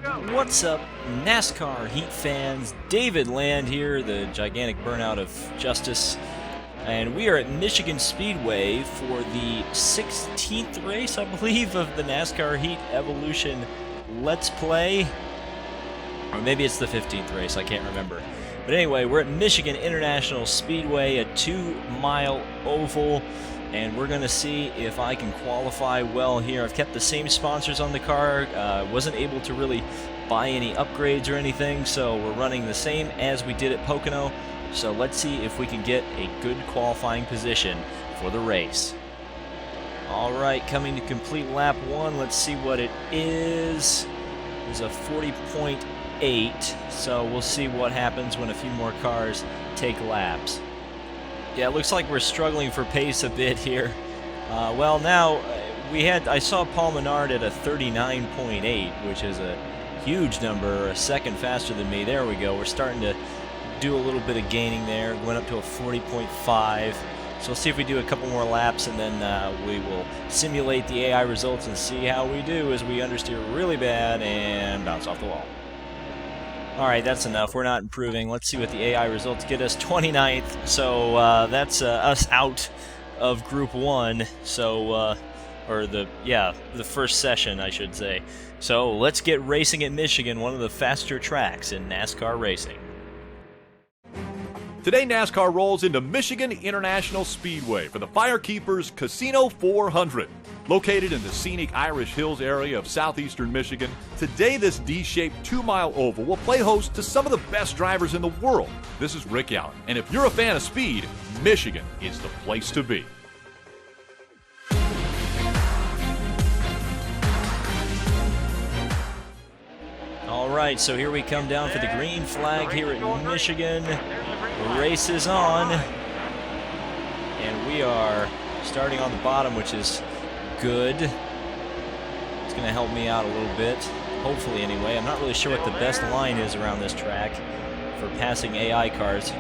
What's up, NASCAR Heat fans? David Land here, the gigantic burnout of justice. And we are at Michigan Speedway for the 16th race, I believe, of the NASCAR Heat Evolution Let's Play. Or maybe it's the 15th race, I can't remember. But anyway, we're at Michigan International Speedway, a 2-mile oval. And we're going to see if I can qualify well here. I've kept the same sponsors on the car. Wasn't able to really buy any upgrades or anything, so we're running the same as we did at Pocono. So let's see if we can get a good qualifying position for the race. Alright, coming to complete lap 1. Let's see what it is. It's a 40.8, so we'll see what happens when a few more cars take laps. Yeah, it looks like we're struggling for pace a bit here. Well, now, I saw Paul Menard at a 39.8, which is a huge number, a second faster than me. There we go. We're starting to do a little bit of gaining there. Went up to a 40.5. So we'll see if we do a couple more laps, and then we will simulate the AI results and see how we do as we understeer really bad and bounce off the wall. Alright, that's enough. We're not improving. Let's see what the AI results get us. 29th, so that's us out of Group 1, so, or the first session, I should say. So let's get racing at Michigan, one of the faster tracks in NASCAR racing. Today, NASCAR rolls into Michigan International Speedway for the Firekeepers Casino 400. Located in the scenic Irish Hills area of southeastern Michigan, today this D-shaped 2-mile oval will play host to some of the best drivers in the world. This is Rick Allen, and if you're a fan of speed, Michigan is the place to be. Alright, so here we come down for the green flag here at Michigan. The race is on, and we are starting on the bottom, which is good. It's going to help me out a little bit, hopefully anyway. I'm not really sure what the best line is around this track for passing AI cars.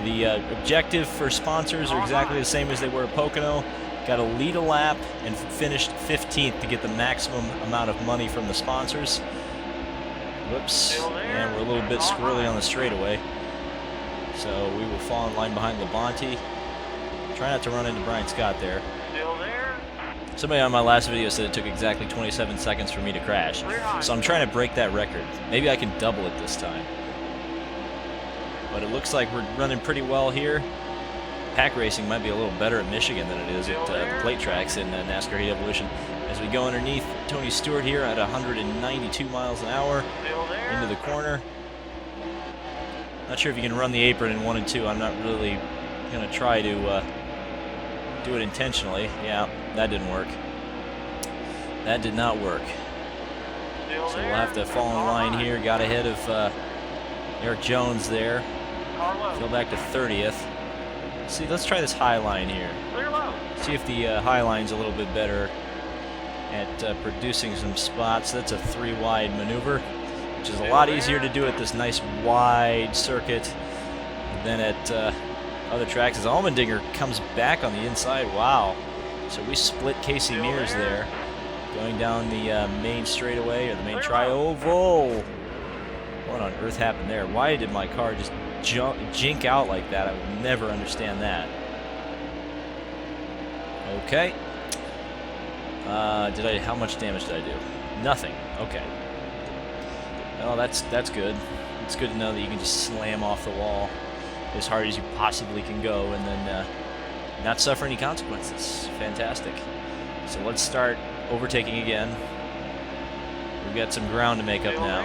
The objective for sponsors are exactly the same as they were at Pocono. Got to lead a lap and finished 15th to get the maximum amount of money from the sponsors. Whoops, and we're a little bit squirrely on the straightaway. So we will fall in line behind Labonte. Try not to run into Brian Scott there. Somebody on my last video said it took exactly 27 seconds for me to crash. So I'm trying to break that record. Maybe I can double it this time. But it looks like we're running pretty well here. Pack racing might be a little better at Michigan than it is at the plate tracks in NASCAR Heat Evolution. As we go underneath Tony Stewart here at 192 miles an hour into the corner. Not sure if you can run the apron in 1 and 2. I'm not really going to try to do it intentionally. Yeah, that didn't work. That did not work. So we'll have to fall in line here. Got ahead of Eric Jones there. Fell back to 30th. See, let's try this high line here. See if the high line's a little bit better at producing some spots. That's a 3-wide maneuver, which is a lot easier to do at this nice wide circuit than at other tracks. As Allmendinger comes back on the inside. Wow. So we split Casey Mears there, going down the main straightaway, or the main tri-oval. What on earth happened there? Why did my car just jink out like that? I would never understand that. Okay. How much damage did I do? Nothing. Okay. Well, that's good. It's good to know that you can just slam off the wall as hard as you possibly can go and then not suffer any consequences. Fantastic. So let's start overtaking again. We've got some ground to make up now.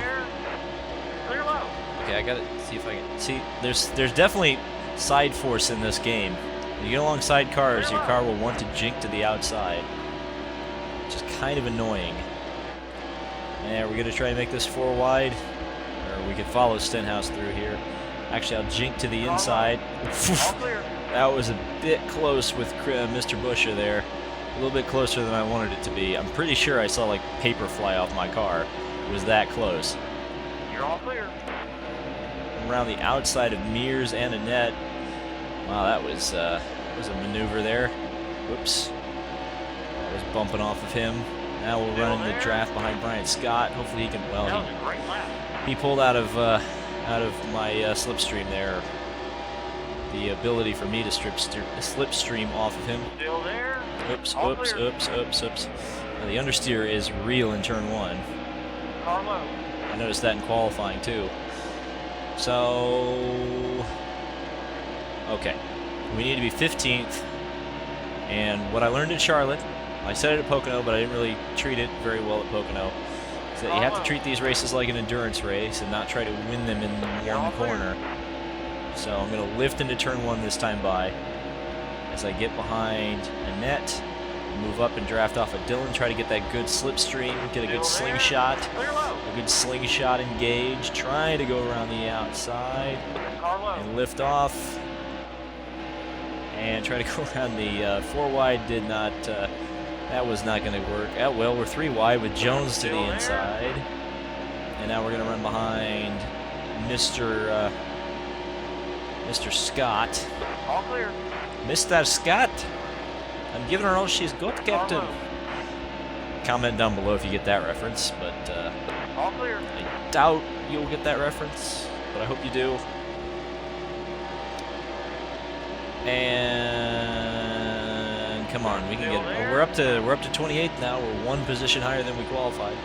Okay, I gotta see if I can see. There's definitely side force in this game. When you get alongside cars, your car will want to jink to the outside, which is kind of annoying. And we're gonna try to make this 4 wide, or we could follow Stenhouse through here. Actually, I'll jink to the inside. That was a bit close with Mr. Buscher there. A little bit closer than I wanted it to be. I'm pretty sure I saw like paper fly off my car. It was that close. You're all clear. Around the outside of Mears and Annette. Wow, that was a maneuver there. Whoops. I was bumping off of him. Now we'll run in the draft behind Brian Scott. Hopefully he can, well, he pulled out of my slipstream there. The ability for me to slipstream off of him. Still there. Oops. Now, the understeer is real in turn 1. Carlo. I noticed that in qualifying too. So, okay, we need to be 15th. And what I learned at Charlotte, I said it at Pocono, but I didn't really treat it very well at Pocono, is that you have to treat these races like an endurance race and not try to win them in one corner. So I'm going to lift into turn 1 this time by as I get behind Annette, move up and draft off of Dylan, try to get that good slipstream, get a good slingshot, engage, try to go around the outside and lift off and try to go around the 4 wide. Did not, that was not going to work. Oh, well, we're 3 wide with Jones to the inside, and now we're going to run behind Mr. Scott. All clear. Mr. Scott, I'm giving her all she's got, Captain. Comment down below if you get that reference, but all clear. I doubt you'll get that reference, but I hope you do. And come on, we can get. Oh, we're up to 28th now. We're 1 position higher than we qualified.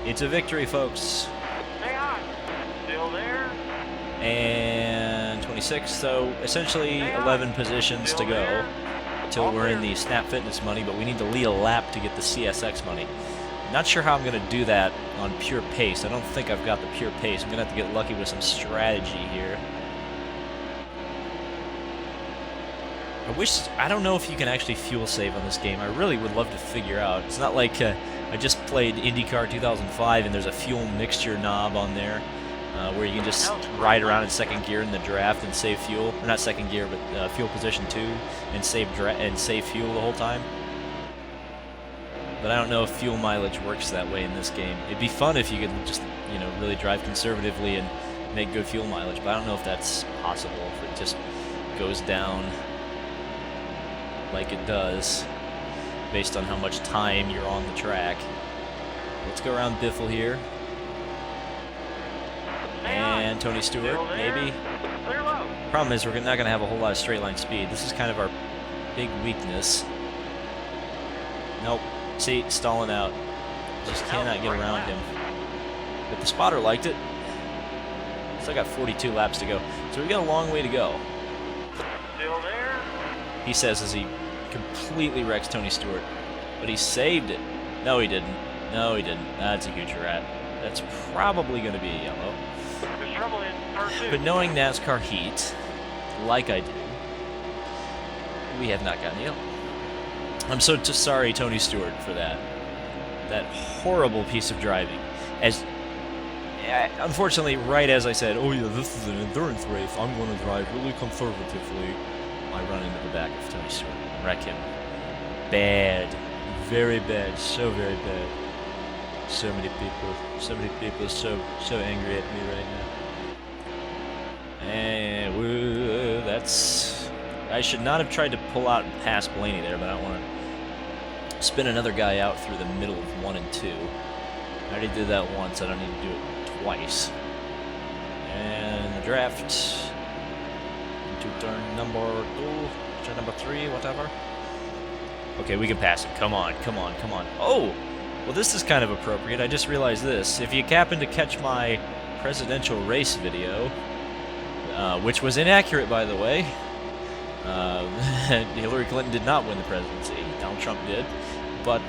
It's a victory, folks. Stay on. Still there. And 26, so essentially 11 positions to go until we're in the Snap Fitness money, but we need to lead a lap to get the CSX money. Not sure how I'm going to do that on pure pace. I don't think I've got the pure pace. I'm going to have to get lucky with some strategy here. I don't know if you can actually fuel save on this game. I really would love to figure out. It's not like I just played IndyCar 2005 and there's a fuel mixture knob on there. Where you can just ride around in 2nd gear in the draft and save fuel, or not 2nd gear, but fuel position 2, and save fuel the whole time. But I don't know if fuel mileage works that way in this game. It'd be fun if you could just, you know, really drive conservatively and make good fuel mileage, but I don't know if that's possible, if it just goes down like it does based on how much time you're on the track. Let's go around Biffle here. And Tony Stewart, maybe. Problem is, we're not going to have a whole lot of straight line speed. This is kind of our big weakness. Nope. See, stalling out. Just cannot get around him. But the spotter liked it. Still got 42 laps to go. So we got a long way to go. Still there. He says as he completely wrecks Tony Stewart. But he saved it. No, he didn't. No, he didn't. That's a huge rat. That's probably going to be a yellow. But knowing NASCAR Heat, like I do, we have not gotten yellow. I'm so sorry, Tony Stewart, for that. That horrible piece of driving. Unfortunately, right as I said, oh yeah, this is an endurance race, I'm going to drive really conservatively, I run into the back of Tony Stewart and wreck him. Bad. Very bad. So very bad. So many people are so angry at me right now. And that's... I should not have tried to pull out and pass Blaney there, but I don't want to spin another guy out through the middle of 1 and 2. I already did that once, I don't need to do it twice. And the draft into turn number 2, turn number 3, whatever. Okay, we can pass him. Come on. Oh! Well, this is kind of appropriate. I just realized this. If you happen to catch my presidential race video, which was inaccurate, by the way, Hillary Clinton did not win the presidency. Donald Trump did. But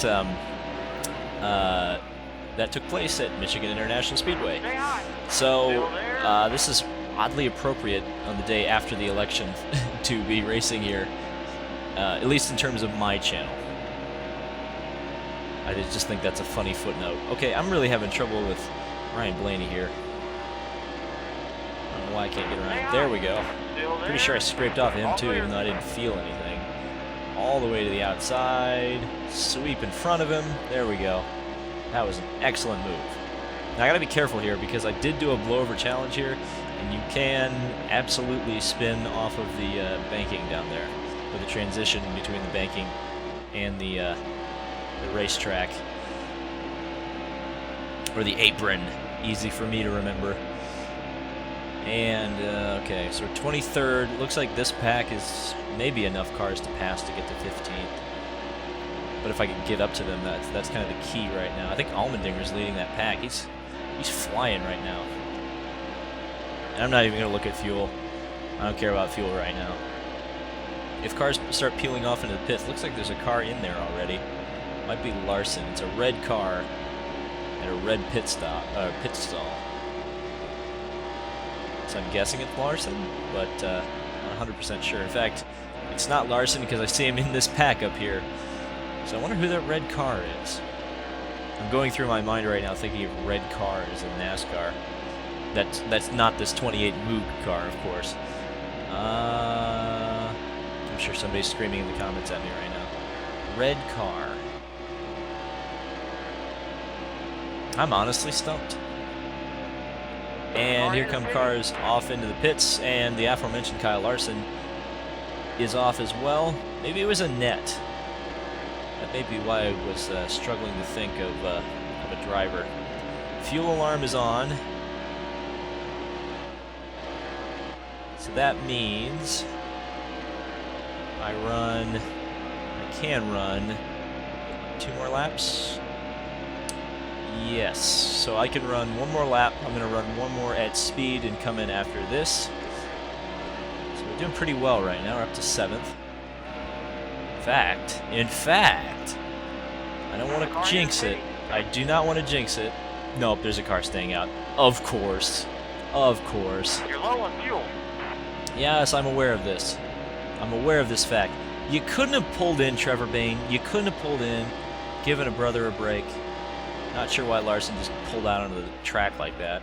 that took place at Michigan International Speedway. So this is oddly appropriate on the day after the election to be racing here, at least in terms of my channel. I just think that's a funny footnote. Okay, I'm really having trouble with Ryan Blaney here. I don't know why I can't get around. There we go. Pretty sure I scraped off him too, even though I didn't feel anything. All the way to the outside. Sweep in front of him. There we go. That was an excellent move. Now I gotta be careful here because I did do a blowover challenge here, and you can absolutely spin off of the banking down there with a transition between the banking and the the racetrack. Or the apron. Easy for me to remember. And, okay, so we're 23rd. Looks like this pack is maybe enough cars to pass to get to 15th. But if I can get up to them, that's kind of the key right now. I think Allmendinger's leading that pack. He's flying right now. And I'm not even going to look at fuel. I don't care about fuel right now. If cars start peeling off into the pits, looks like there's a car in there already. Might be Larson. It's a red car and a red pit stall. So I'm guessing it's Larson, but not 100% sure. In fact, it's not Larson because I see him in this pack up here. So I wonder who that red car is. I'm going through my mind right now thinking of red cars in NASCAR. That's not this 28 Moog car, of course. I'm sure somebody's screaming in the comments at me right now. Red car. I'm honestly stumped. And here come cars off into the pits, and the aforementioned Kyle Larson is off as well. Maybe it was a net. That may be why I was struggling to think of a driver. Fuel alarm is on. So that means I can run 2 more laps. Yes, so I can run 1 more lap. I'm going to run 1 more at speed and come in after this. So we're doing pretty well right now. We're up to 7th. In fact, I don't want to jinx it. I do not want to jinx it. Nope, there's a car staying out. Of course. Of course. You're low on fuel. Yes, I'm aware of this. I'm aware of this fact. You couldn't have pulled in, Trevor Bayne. You couldn't have pulled in, given a brother a break. Not sure why Larson just pulled out onto the track like that.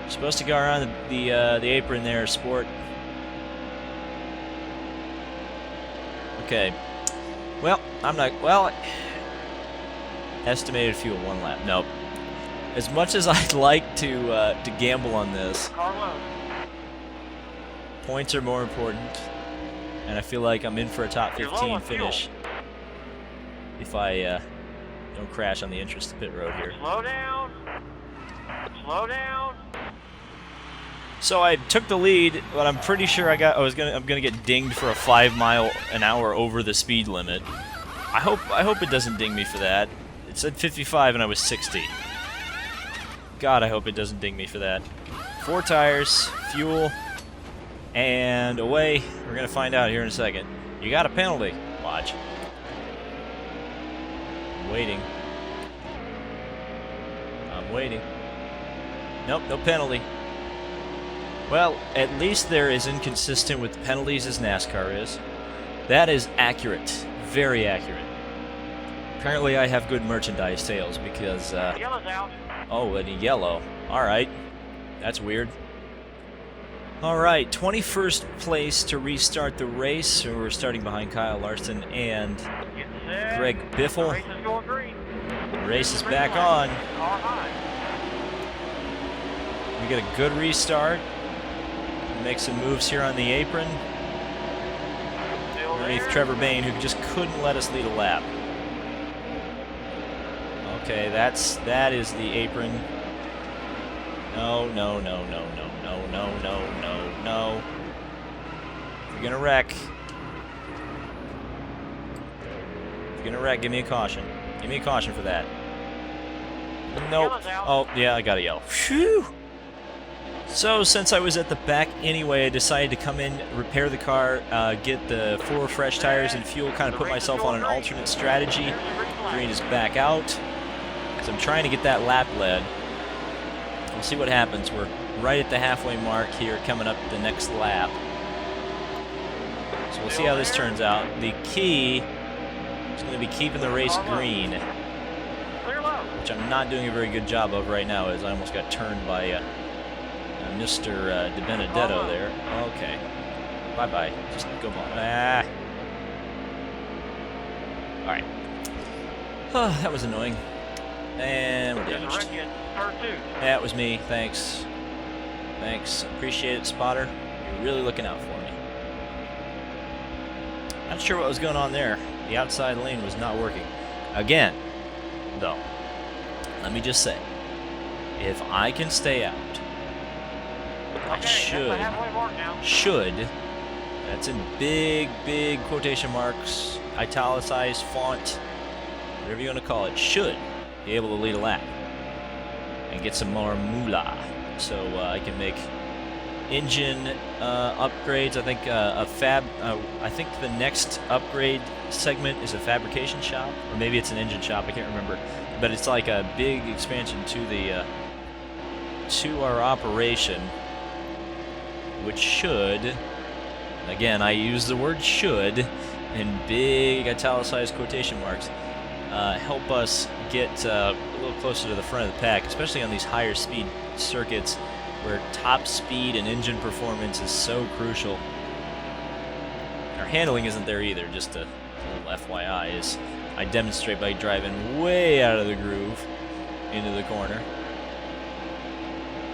You're supposed to go around the apron there, sport. Okay. Well, I'm not... Well, estimated fuel 1 lap. Nope. As much as I'd like to gamble on this, points are more important, and I feel like I'm in for a top 15 finish if I don't crash on the entrance to pit road here. Slow down. Slow down. So I took the lead, but I'm pretty sure I'm gonna get dinged for a 5 mile an hour over the speed limit. I hope it doesn't ding me for that. It said 55 and I was 60. God, I hope it doesn't ding me for that. 4 tires, fuel, and away. We're gonna find out here in a second. You got a penalty. Watch. I'm waiting. I'm waiting. Nope, no penalty. Well, at least they're as inconsistent with penalties as NASCAR is. That is accurate. Very accurate. Apparently I have good merchandise sales because, Yellow's out. oh, and a yellow. Alright. That's weird. Alright, 21st place to restart the race. So we're starting behind Kyle Larson and Greg Biffle. The race is going green. The race is back on. Car high. We get a good restart. Make some moves here on the apron. Still Underneath there. Trevor Bayne, who just couldn't let us lead a lap. Okay, that is the apron. No. If you're gonna wreck. Give me a caution. Give me a caution for that. Nope. Oh, yeah, I gotta yell. Phew! So, since I was at the back anyway, I decided to come in, repair the car, get the 4 fresh tires and fuel, kind of put myself on an alternate strategy. Green is back out. So I'm trying to get that lap led. We'll see what happens. We're right at the halfway mark here, coming up the next lap. So we'll see how this turns out. The key is going to be keeping the race green, which I'm not doing a very good job of right now, as I almost got turned by Mr. De Benedetto there. Okay. Bye-bye. Just go on. Ah. Alright. Oh, that was annoying. And we're damaged. That was me. Thanks. Thanks. Appreciate it, spotter. You're really looking out for me. Not sure what was going on there. The outside lane was not working. Again, though, let me just say, if I can stay out, I Okay, that's the halfway mark now. should, that's in big, big quotation marks, italicized font, whatever you want to call it, should be able to lead a lap and get some more moolah. So I can make engine upgrades. I think I think the next upgrade segment is a fabrication shop, or maybe it's an engine shop. I can't remember, but it's like a big expansion to the to our operation, which should, again, I use the word should in big italicized quotation marks, help us get a little closer to the front of the pack, especially on these higher speed circuits where top speed and engine performance is so crucial. Our handling isn't there either, just a little FYI, is I demonstrate by driving way out of the groove into the corner.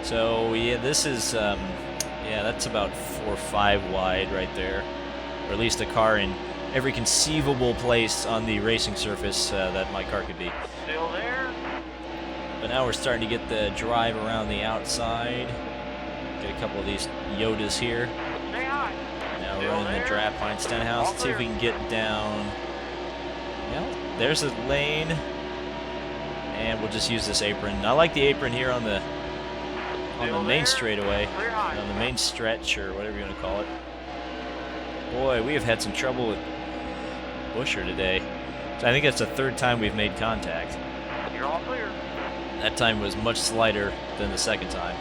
So yeah, this is yeah, that's about 4 or 5 wide right there, or at least a car in every conceivable place on the racing surface that my car could be. Still there. But now we're starting to get the drive around the outside. Get a couple of these Yodas here. Stay high. Now Still running the there. Draft Pine Stenhouse. Let's see if we can get down. Well, there's a lane. And we'll just use this apron. I like the apron here on the Still main there. straightaway. Clear high. On the main stretch, or whatever you want to call it. Boy, we have had some trouble with Busher today. So I think that's the 3rd time we've made contact. You're all clear. That time was much slighter than the 2nd time.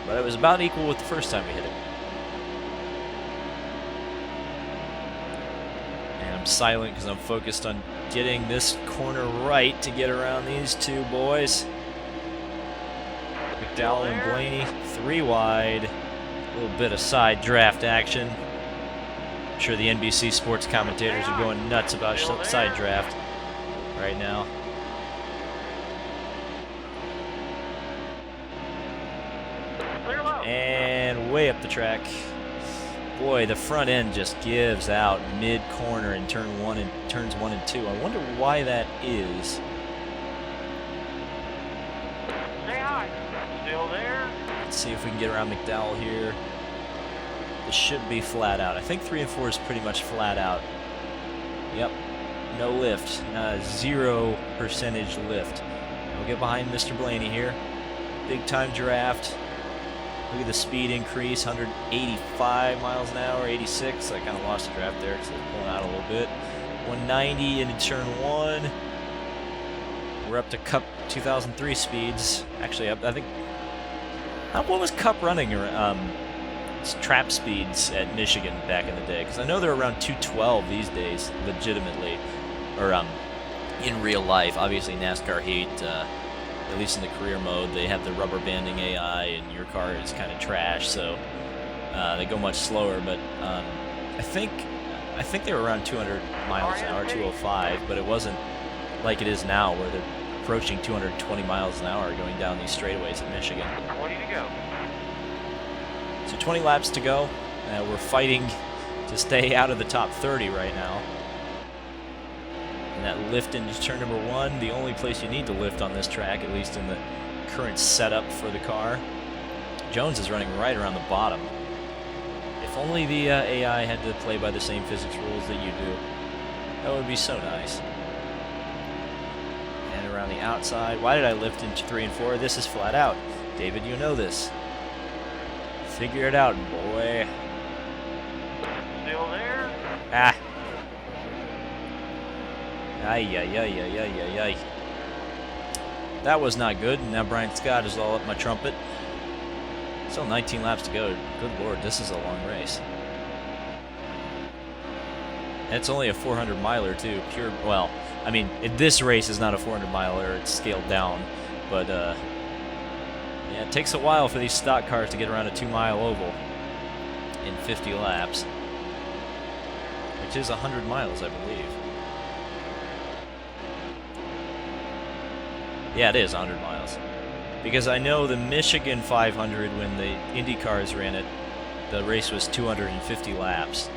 But it was about equal with the 1st time we hit it. And I'm silent because I'm focused on getting this corner right to get around these two boys. McDowell and Blaney, 3 wide. A little bit of side draft action. I'm sure the NBC sports commentators are going nuts about side draft right now. Clear low. And way up the track. Boy, the front end just gives out mid-corner in turns 1 and 2. I wonder why that is. Stay high. Still there. Let's see if we can get around McDowell here. This should be flat out. I think 3 and 4 is pretty much flat out. Yep. No lift. 0% lift. We'll get behind Mr. Blaney here. Big time draft. Look at the speed increase, 185 miles an hour, 86. I kind of lost the draft there, so it's pulling out a little bit. 190 into turn 1. We're up to Cup 2003 speeds. Actually, I think... what was Cup running? Trap speeds at Michigan back in the day? Because I know they're around 212 these days, legitimately. Or in real life. Obviously, NASCAR Heat... at least in the career mode, they have the rubber banding AI, and your car is kind of trash, so they go much slower. But I think they were around 200 miles an hour, 205, but it wasn't like it is now, where they're approaching 220 miles an hour going down these straightaways in Michigan. 20 to go. So 20 laps to go. We're fighting to stay out of the top 30 right now. And that lift into turn number 1, the only place you need to lift on this track, at least in the current setup for the car. Jones is running right around the bottom. If only the AI had to play by the same physics rules that you do. That would be so nice. And around the outside, why did I lift into 3 and 4? This is flat out. David, you know this. Figure it out, boy. Still there. Ah. Ay, ay, ay, ay, ay, ay, ay. That was not good, and now Brian Scott is all up my trumpet. Still 19 laps to go. Good lord, this is a long race. And it's only a 400 miler too. Pure, well, I mean, this race is not a 400 miler, it's scaled down. But, yeah, it takes a while for these stock cars to get around a 2-mile oval in 50 laps. Which is 100 miles, I believe. Yeah, it is 100 miles. Because I know the Michigan 500, when the Indy cars ran it, the race was 250 laps.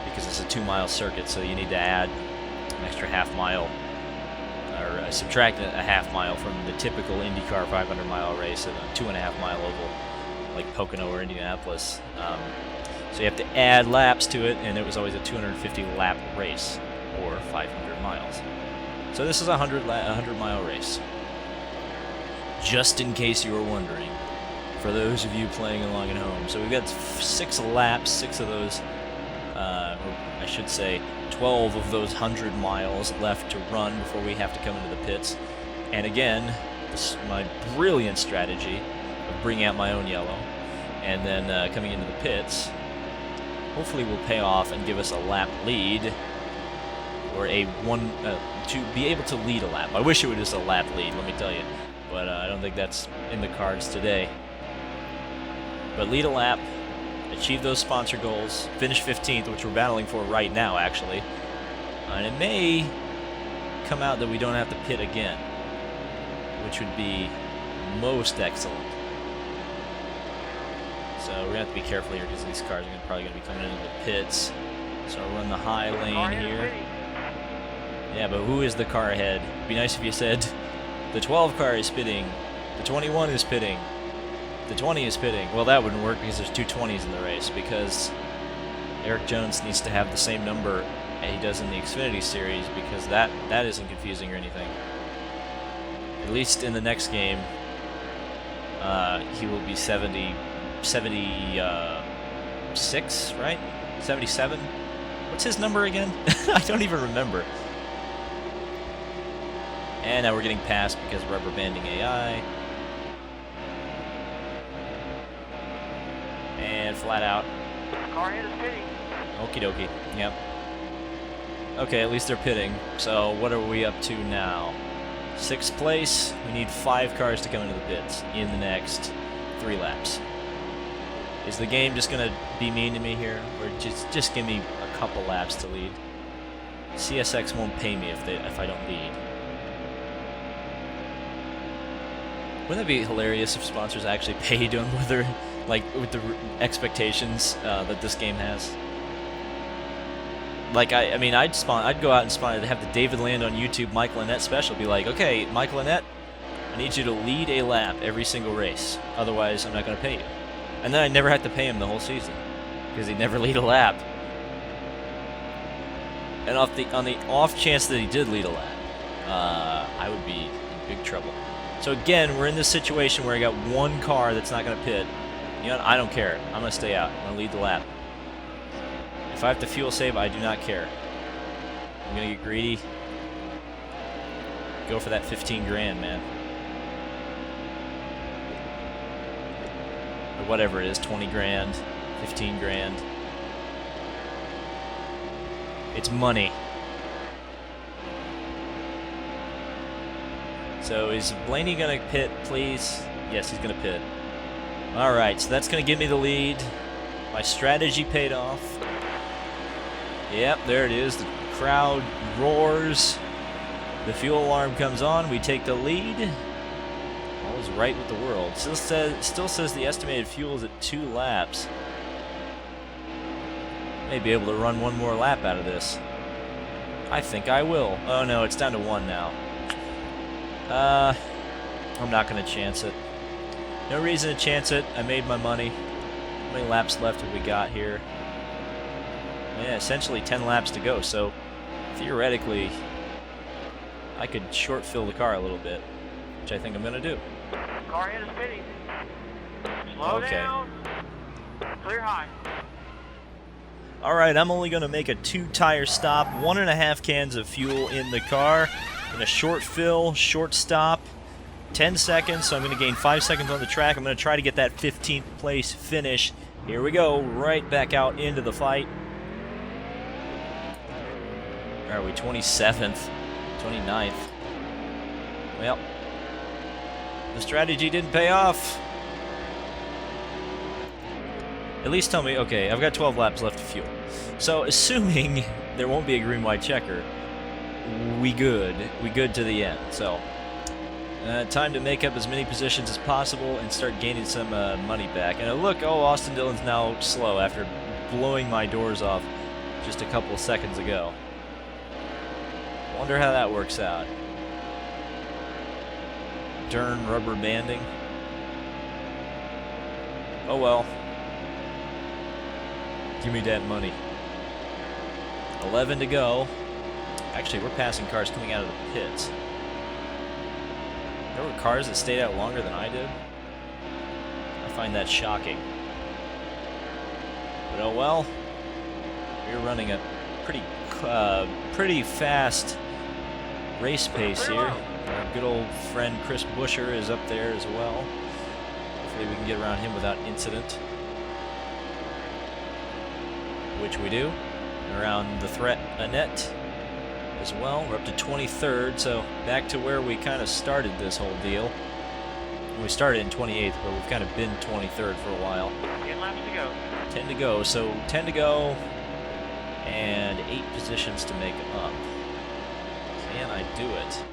Because it's a 2-mile circuit, so you need to add an extra half mile or subtract a half mile from the typical IndyCar 500-mile race at a 2.5-mile oval like Pocono or Indianapolis. So you have to add laps to it, and it was always a 250-lap race, or 500 miles. So this is a 100-mile race. Just in case you were wondering, for those of you playing along at home. So we've got 6 laps, 6 of those, or I should say 12 of those 100 miles left to run before we have to come into the pits. And again, this is my brilliant strategy of bringing out my own yellow, and then coming into the pits. Hopefully will pay off and give us a lap lead, or to be able to lead a lap. I wish it was just a lap lead, let me tell you, but I don't think that's in the cards today. But lead a lap, achieve those sponsor goals, finish 15th, which we're battling for right now, actually. And it may come out that we don't have to pit again, which would be most excellent. So we're going to have to be careful here because these cars are probably going to be coming into the pits. So I'll run the high lane here. Yeah, but who is the car ahead? It'd be nice if you said the 12 car is pitting, the 21 is pitting, the 20 is pitting. Well, that wouldn't work because there's 2 20s in the race, because Eric Jones needs to have the same number he does in the Xfinity Series, because that isn't confusing or anything. At least in the next game, he will be 76, right? 77? What's his number again? I don't even remember. And now we're getting passed because of rubber banding AI. And flat out. Car ahead is pitting. Okie dokie. Yep. Okay, at least they're pitting. So what are we up to now? 6th place. We need 5 cars to come into the pits in the next 3 laps. Is the game just gonna be mean to me here, or just give me a couple laps to lead? CSX won't pay me if I don't lead. Wouldn't that be hilarious if sponsors actually paid on whether, like, with the expectations that this game has? Like, I mean, I'd go out and have the David Land on YouTube Michael Annett special. Be like, okay, Michael Annett, I need you to lead a lap every single race. Otherwise, I'm not going to pay you. And then I never had to pay him the whole season because he'd never lead a lap. And on the off chance that he did lead a lap, I would be in big trouble. So again, we're in this situation where I got 1 car that's not going to pit. You know what? I don't care. I'm going to stay out. I'm going to lead the lap. If I have to fuel save, I do not care. I'm going to get greedy. Go for that 15 grand, man. Or whatever it is, 20 grand, 15 grand. It's money. So is Blaney going to pit, please? Yes, he's going to pit. Alright, so that's going to give me the lead. My strategy paid off. Yep, there it is. The crowd roars. The fuel alarm comes on. We take the lead. All is right with the world. Still says the estimated fuel is at 2 laps. May be able to run 1 more lap out of this. I think I will. Oh no, it's down to 1 now. I'm not going to chance it. No reason to chance it. I made my money. How many laps left have we got here? Yeah, essentially 10 laps to go, so theoretically I could short fill the car a little bit, which I think I'm going to do. Car ahead is pitting. Slow down. Clear high. Alright, I'm only going to make a 2-tire stop, 1.5 cans of fuel in the car, and a short fill, short stop, 10 seconds, so I'm going to gain 5 seconds on the track. I'm going to try to get that 15th place finish. Here we go, right back out into the fight. Are we 27th, 29th? Well, the strategy didn't pay off. At least tell me, okay, I've got 12 laps left of fuel. So, assuming there won't be a green-white checker, we good to the end. So, time to make up as many positions as possible and start gaining some money back. And look, oh, Austin Dillon's now slow after blowing my doors off just a couple of seconds ago. Wonder how that works out. darn rubber banding. Oh well. Give me that money. 11 to go. Actually, we're passing cars coming out of the pits. There were cars that stayed out longer than I did. I find that shocking. But oh well. We're running a pretty fast race pace here. Our good old friend Chris Buescher is up there as well. Hopefully we can get around him without incident. Which we do. Around the threat net as well. We're up to 23rd, so back to where we kind of started this whole deal. We started in 28th, but we've kind of been 23rd for a while. 10 laps to go. 10 to go, so 10 to go, and 8 positions to make up. Can I do it?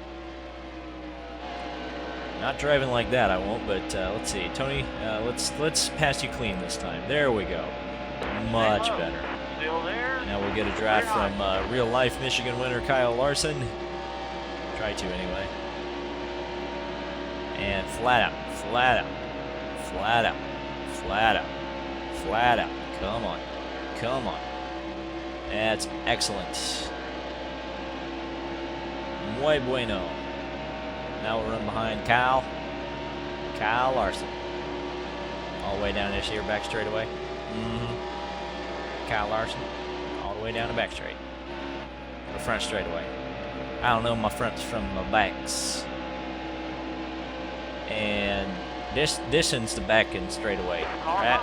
Not driving like that, I won't, but let's see. Tony, let's pass you clean this time. There we go. Much better. Still there. Now we'll get a drive from real-life Michigan winner Kyle Larson. Try to, anyway. And flat out, flat out, flat out, flat out, flat out. Come on, come on. That's excellent. Muy bueno. Now we'll run behind Kyle Larson. All the way down this here back straightaway. Kyle Larson. All the way down the back straight. The front straightaway. I don't know my fronts from my backs. And this ends the back end straightaway. Right?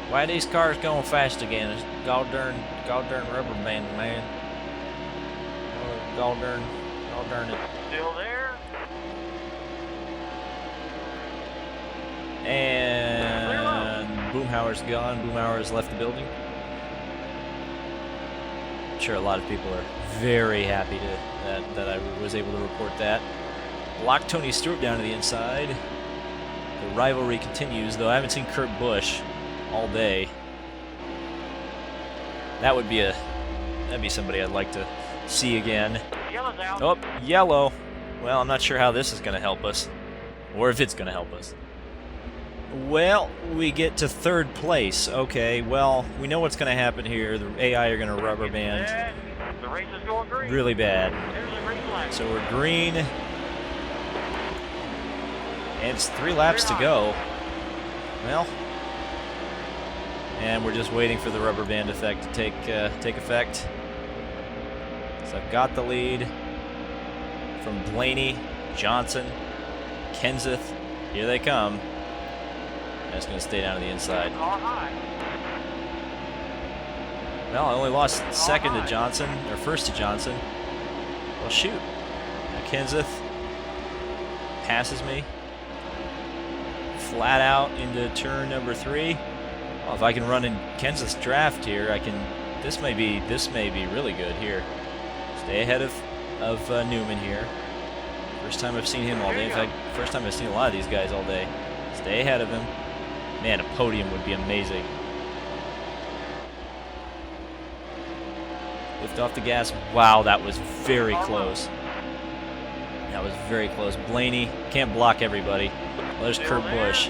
Why are these cars going fast again? It's god darn rubber band, man. Oh, god darn it. Still there. And Boomhauer's gone. Boomhauer's left the building. I'm sure a lot of people are very happy that I was able to report that. Lock Tony Stewart down to the inside. The rivalry continues, though I haven't seen Kurt Busch all day. That'd be somebody I'd like to see again. Yellow's out. Oh, yellow. Well, I'm not sure how this is going to help us, or if it's going to help us. Well, we get to 3rd place. Okay, well, we know what's going to happen here. The AI are going to rubber band The race is going green. really bad. There's a green flag. So we're green. And it's 3 laps to go. Well, and we're just waiting for the rubber band effect to take effect. So I've got the lead from Blaney, Johnson, Kenseth. Here they come. That's going to stay down to the inside. Car high. Well, I only lost 2nd to Johnson, or 1st to Johnson. Well, shoot. Now Kenseth passes me. Flat out into turn number 3. Well, if I can run in Kenseth's draft here, I can. This may be really good here. Stay ahead of Newman here. First time I've seen him all day. In fact, first time I've seen a lot of these guys all day. Stay ahead of him. Man, a podium would be amazing. Lift off the gas. Wow, that was very close. That was very close. Blaney can't block everybody. Well, there's Kurt Busch.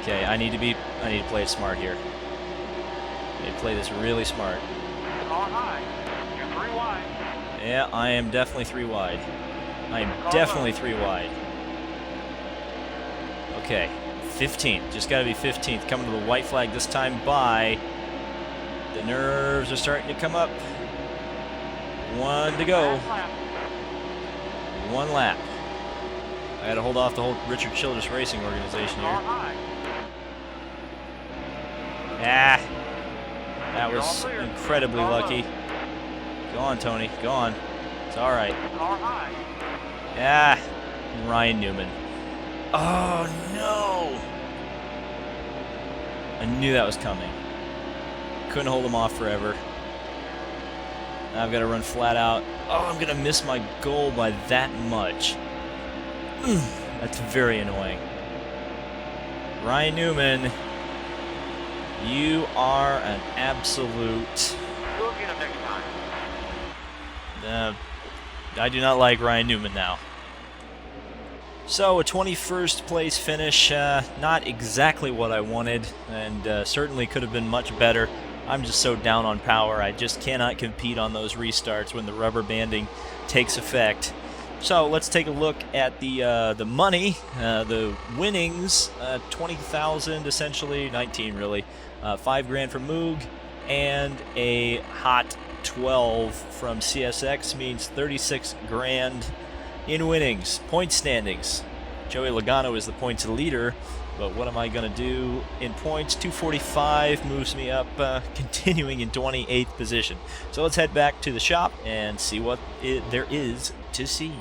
Okay, I need to play it smart here. I need to play this really smart. Car high. You're 3 wide. Yeah, I am definitely 3 wide. I am definitely 3 wide. Okay, 15th. Just got to be 15th. Coming to the white flag this time by. The nerves are starting to come up. 1 to go. 1 lap. I got to hold off the whole Richard Childress Racing organization here. Ah, that was incredibly lucky. Go on, Tony. Go on. It's all right. Ah, Ryan Newman. Oh, no. I knew that was coming. Couldn't hold him off forever. Now I've got to run flat out. Oh, I'm going to miss my goal by that much. That's very annoying. Ryan Newman, you are an absolute... We'll get him next time. I do not like Ryan Newman now. So a 21st place finish, not exactly what I wanted, and certainly could have been much better. I'm just so down on power, I just cannot compete on those restarts when the rubber banding takes effect. So let's take a look at the money, the winnings, 20,000 essentially, 19 really, 5 grand from Moog, and a hot 12 from CSX means 36 grand in winnings. Point standings. Joey Logano is the points leader, but what am I going to do in points? 245 moves me up, continuing in 28th position. So let's head back to the shop and see what there is to see.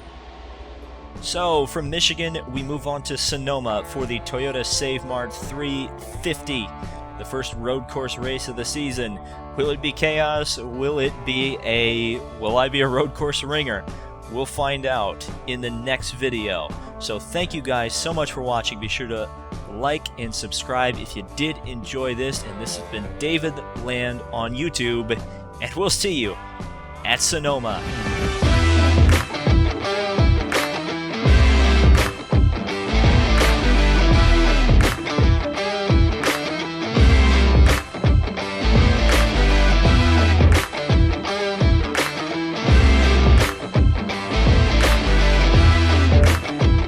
So from Michigan, we move on to Sonoma for the Toyota Save Mart 350, the first road course race of the season. Will it be chaos? Will I be a road course ringer? We'll find out in the next video. So thank you guys so much for watching. Be sure to like and subscribe if you did enjoy this. And this has been David Land on YouTube, and we'll see you at Sonoma.